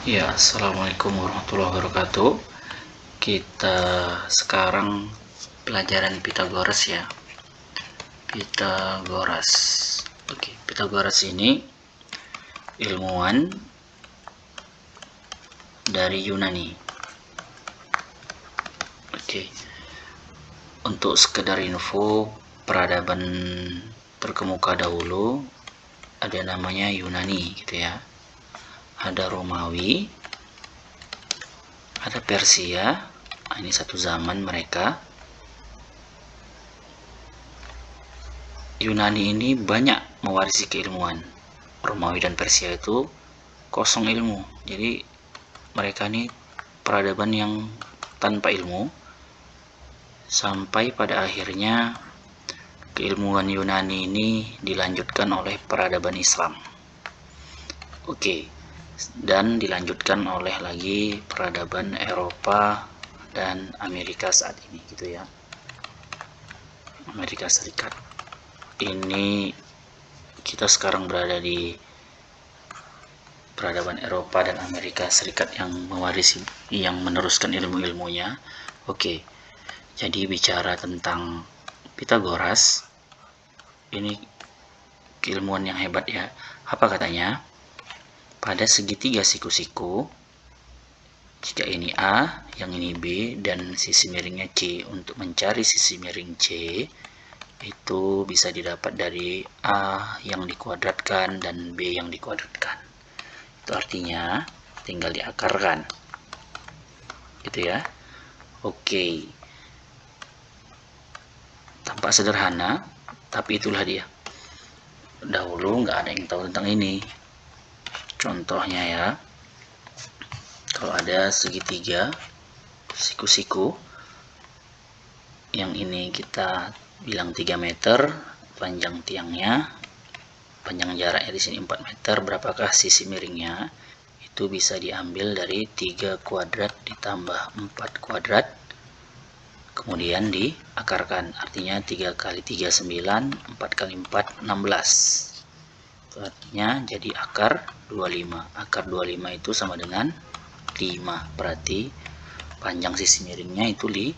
Ya, assalamualaikum warahmatullahi wabarakatuh. Kita sekarang pelajaran Pitagoras ya. Pitagoras. Oke, Pitagoras ini ilmuwan dari Yunani. Oke. Untuk sekedar info, peradaban terkemuka dahulu ada namanya Yunani gitu ya. Ada Romawi, ada Persia. Ini satu zaman mereka. Yunani ini banyak mewarisi keilmuan. Romawi dan Persia itu kosong ilmu. Jadi mereka ini peradaban yang tanpa ilmu, sampai pada akhirnya keilmuan Yunani ini dilanjutkan oleh peradaban Islam. Oke, dan dilanjutkan oleh lagi peradaban Eropa dan Amerika saat ini gitu ya. Amerika Serikat. Ini kita sekarang berada di peradaban Eropa dan Amerika Serikat yang mewarisi, yang meneruskan ilmu-ilmunya. Oke, jadi bicara tentang Pitagoras, ini keilmuan yang hebat ya. Apa katanya? Pada segitiga siku-siku, jika ini A, yang ini B, dan sisi miringnya C, untuk mencari sisi miring C, itu bisa didapat dari A yang dikuadratkan dan B yang dikuadratkan. Itu artinya tinggal diakarkan. Gitu ya. Oke. Tampak sederhana, tapi itulah dia. Dahulu nggak ada yang tahu tentang ini. Contohnya ya, kalau ada segitiga siku-siku, yang ini kita bilang 3 meter panjang tiangnya, panjang jaraknya di sini 4 meter, berapakah sisi miringnya? Itu bisa diambil dari 3 kuadrat ditambah 4 kuadrat, kemudian diakarkan. Artinya 3 kali 3 9, 4 kali 4 16. Itu artinya jadi akar 25. Akar 25 itu sama dengan 5. Berarti panjang sisi miringnya itu 5.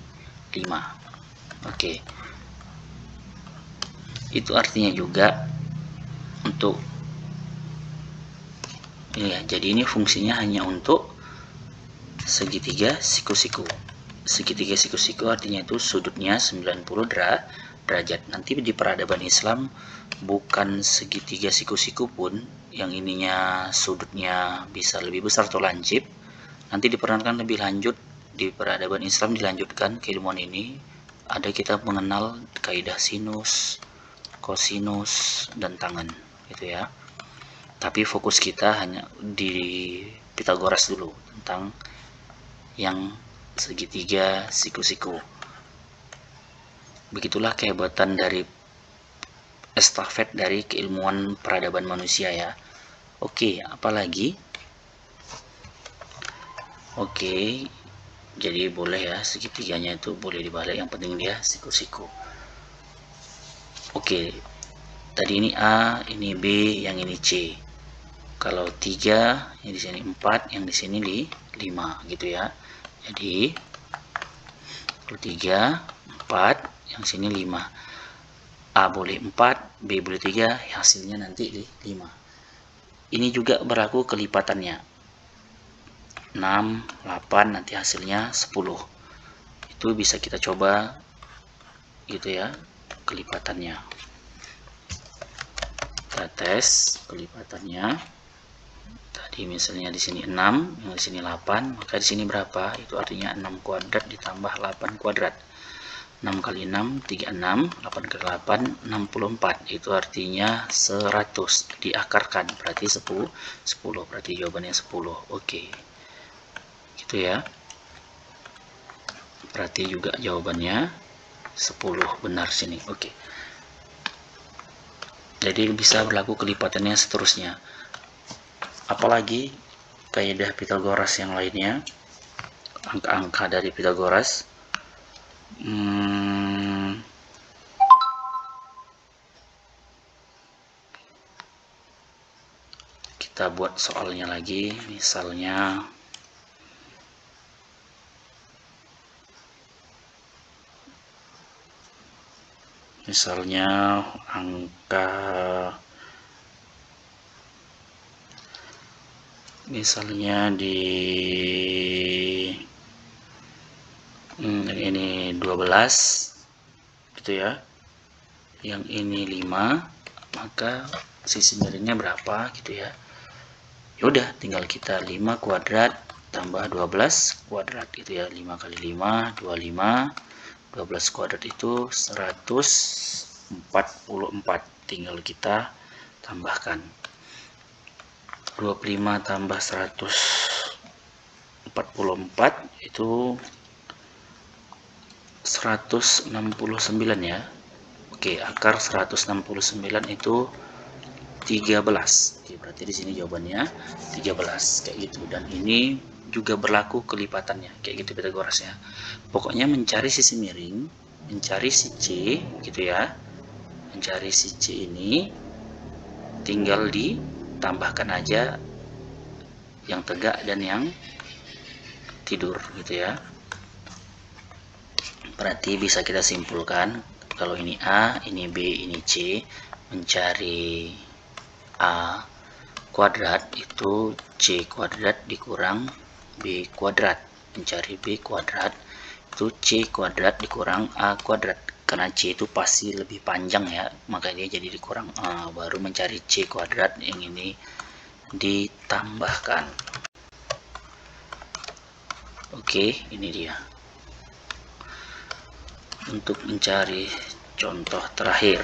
Oke. Itu artinya juga untuk ini ya. Jadi ini fungsinya hanya untuk segitiga siku-siku. Segitiga siku-siku artinya itu sudutnya 90 derajat. Nanti di peradaban Islam bukan segitiga siku-siku pun, yang ininya sudutnya bisa lebih besar atau lancip. Nanti diperkenalkan lebih lanjut di peradaban Islam, dilanjutkan keilmuan ini. Ada kita mengenal kaidah sinus, kosinus, dan tangen gitu ya. Tapi fokus kita hanya di Pitagoras dulu, tentang yang segitiga siku-siku. Begitulah kehebatan dari estafet dari keilmuan peradaban manusia ya. Oke, apalagi? Oke, jadi boleh ya, segitiganya itu boleh dibalik, yang penting dia siku-siku. Oke, tadi ini A, ini B, yang ini C. Kalau 3, yang di sini 4, yang di sini 5 gitu ya. Jadi kalau 3, 4, yang sini 5. A boleh 4, B boleh 3, hasilnya nanti 5. Ini juga berlaku kelipatannya. 6, 8, nanti hasilnya 10. Itu bisa kita coba gitu ya, kelipatannya. Kita tes kelipatannya. Tadi misalnya di sini 6, yang di sini 8, maka di sini berapa? Itu artinya 6 kuadrat ditambah 8 kuadrat. 6 kali 6, 36, 8 kali 8, 64. Itu artinya 100. Diakarkan, berarti 10. Berarti jawabannya 10. Oke. Gitu ya. Berarti juga jawabannya 10. Benar sini. Oke. Jadi bisa berlaku kelipatannya seterusnya. Apalagi kaidah Pitagoras yang lainnya, angka-angka dari Pitagoras. Kita kita buat soalnya lagi. Misalnya angka, misalnya di ini 12 gitu ya, yang ini 5, maka sisi miringnya berapa gitu ya. Yaudah, tinggal kita 5 kuadrat tambah 12 kuadrat gitu ya. 5 kali 5 25, 12 kuadrat itu 144. Tinggal kita tambahkan 25 tambah 144 itu 169 ya. Oke, akar 169 itu 13. Oke, berarti di sini jawabannya 13 kayak gitu. Dan ini juga berlaku kelipatannya kayak gitu Pythagoras ya. Pokoknya mencari sisi miring, mencari si C gitu ya. Mencari si C ini tinggal ditambahkan aja yang tegak dan yang tidur gitu ya. Berarti bisa kita simpulkan kalau ini A, ini B, ini C, mencari A kuadrat itu C kuadrat dikurang B kuadrat. Mencari B kuadrat itu C kuadrat dikurang A kuadrat. Karena C itu pasti lebih panjang ya, maka dia jadi dikurang A. Baru mencari C kuadrat, yang ini ditambahkan. Oke, ini dia. Untuk mencari contoh terakhir,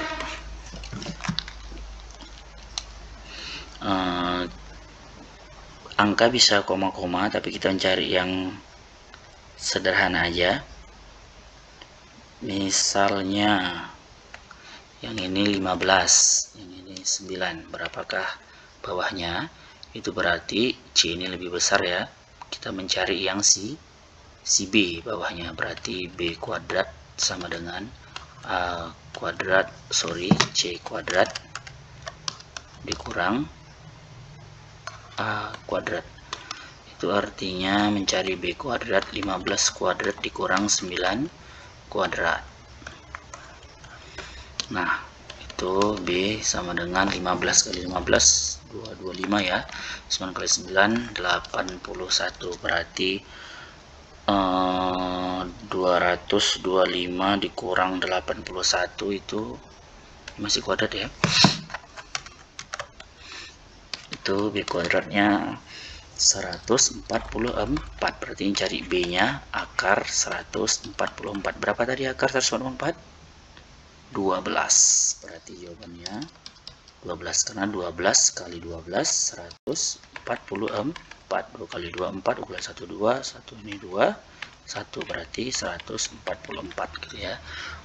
angka bisa koma-koma, tapi kita mencari yang sederhana aja. Misalnya yang ini 15, yang ini 9, berapakah bawahnya? Itu berarti C ini lebih besar ya. Kita mencari yang si B bawahnya, berarti B kuadrat sama dengan A kuadrat, C kuadrat dikurang A kuadrat. Itu artinya mencari B kuadrat 15 kuadrat dikurang 9 kuadrat. Nah, itu B sama dengan 15 kali 15 225 ya. 9 kali 9 81, berarti 225 dikurang 81 itu masih kuadrat ya. Itu B kuadratnya 144, berarti cari B nya akar 144. Berapa tadi akar 144? 12. Berarti jawabannya 12, karena 12 kali 12 144. 2 kali 2 4, 2 kali 1 2, 1 ini 2, 1 berarti 144 gitu ya.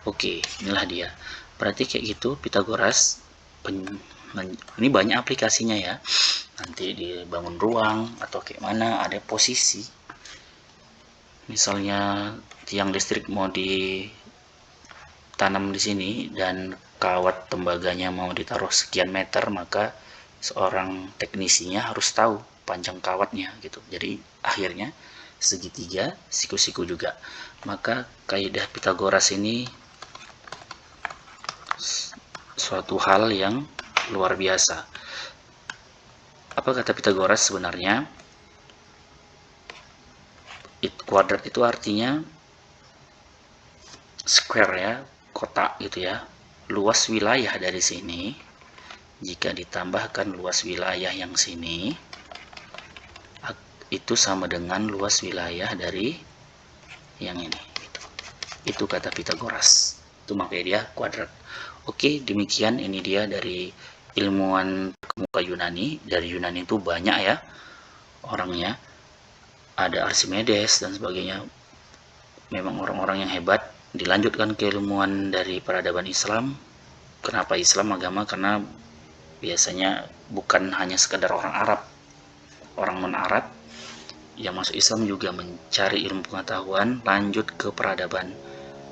Oke, inilah dia. Berarti kayak gitu Pythagoras. Ini banyak aplikasinya ya. Nanti dibangun ruang atau kayak mana ada posisi. Misalnya tiang listrik mau ditanam di sini dan kawat tembaganya mau ditaruh sekian meter, maka seorang teknisinya harus tahu panjang kawatnya gitu. Jadi akhirnya segitiga, siku-siku juga. Maka kaidah Pythagoras ini suatu hal yang luar biasa. Apa kata Pythagoras sebenarnya? Kuadrat itu artinya square ya, kotak gitu ya. Luas wilayah dari sini jika ditambahkan luas wilayah yang sini itu sama dengan luas wilayah dari yang ini gitu. Itu kata Pythagoras. Itu makanya dia kuadrat. Oke, demikian ini dia dari ilmuwan pemuka Yunani. Dari Yunani itu banyak ya orangnya. Ada Archimedes dan sebagainya. Memang orang-orang yang hebat. Dilanjutkan ke ilmuwan dari peradaban Islam. Kenapa Islam agama? Karena biasanya bukan hanya sekedar orang Arab, orang non-Arab yang masuk Islam juga mencari ilmu pengetahuan lanjut ke peradaban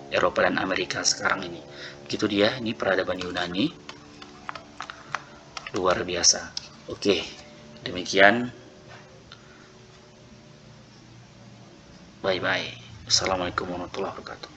Eropa dan Amerika sekarang ini. Gitu dia, ini peradaban Yunani luar biasa. Oke, Demikian, bye bye. Assalamualaikum warahmatullahi wabarakatuh.